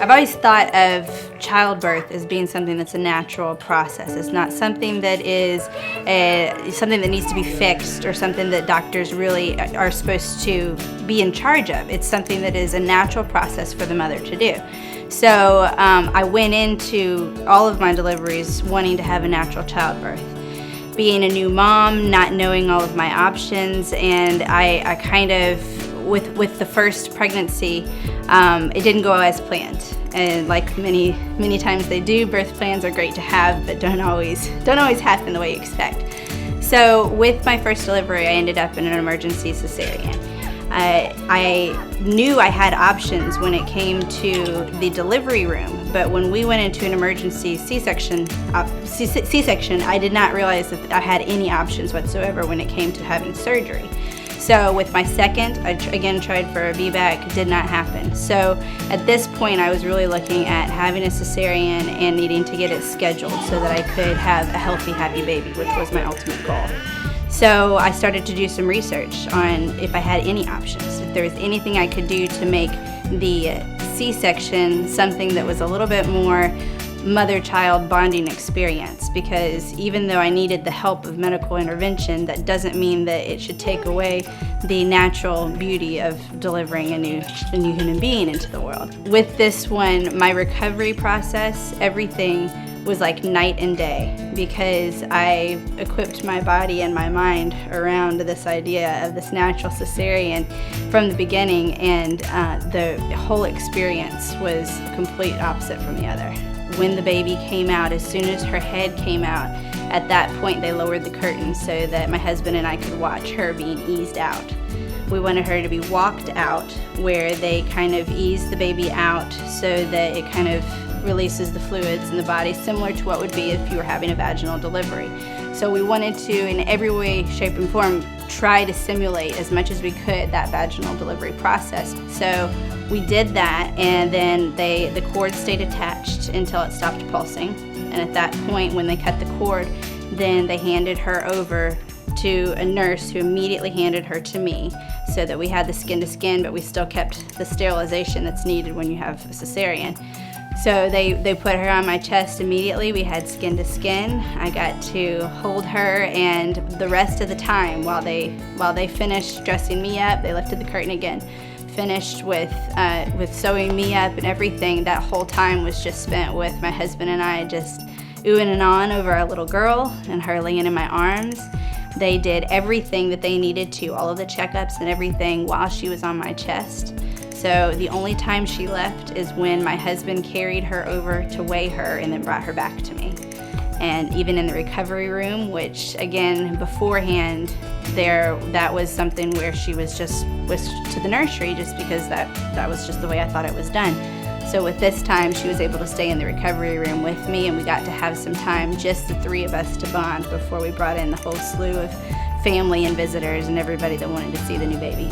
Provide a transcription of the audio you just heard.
I've always thought of childbirth as being something that's a natural process. It's not something that is something that needs to be fixed or something that doctors really are supposed to be in charge of. It's something that is a natural process for the mother to do. So I went into all of my deliveries wanting to have a natural childbirth. Being a new mom, not knowing all of my options, and I kind of, with the first pregnancy, it didn't go as planned. And like many times they do, birth plans are great to have, but don't always happen the way you expect. So with my first delivery, I ended up in an emergency cesarean. I knew I had options when it came to the delivery room, but when we went into an emergency C-section, I did not realize that I had any options whatsoever when it came to having surgery. So with my second, I again tried for a VBAC, did not happen. So at this point, I was really looking at having a cesarean and needing to get it scheduled so that I could have a healthy, happy baby, which was my ultimate goal. So I started to do some research on if I had any options, if there was anything I could do to make the C-section something that was a little bit more mother-child bonding experience, because even though I needed the help of medical intervention, that doesn't mean that it should take away the natural beauty of delivering a new human being into the world. With this one, my recovery process, everything was like night and day, because I equipped my body and my mind around this idea of this natural cesarean from the beginning, and the whole experience was complete opposite from the other. When the baby came out, as soon as her head came out, at that point they lowered the curtain so that my husband and I could watch her being eased out. We wanted her to be walked out, where they kind of ease the baby out so that it kind of releases the fluids in the body, similar to what would be if you were having a vaginal delivery. So we wanted to, in every way, shape, and form, try to simulate as much as we could that vaginal delivery process. So we did that, and then the cord stayed attached until it stopped pulsing. And at that point, when they cut the cord, then they handed her over to a nurse who immediately handed her to me, so that we had the skin to skin, but we still kept the sterilization that's needed when you have a cesarean. So they put her on my chest immediately. We had skin to skin. I got to hold her, and the rest of the time while they finished dressing me up, they lifted the curtain again, finished with sewing me up and everything. That whole time was just spent with my husband and I just oohing and ahhing over our little girl and her laying in my arms. They did everything that they needed to, all of the checkups and everything, while she was on my chest. So the only time she left is when my husband carried her over to weigh her and then brought her back to me. And even in the recovery room, which again, beforehand, that was something where she was just whisked to the nursery, just because that was just the way I thought it was done. So with this time, she was able to stay in the recovery room with me, and we got to have some time, just the three of us, to bond before we brought in the whole slew of family and visitors and everybody that wanted to see the new baby.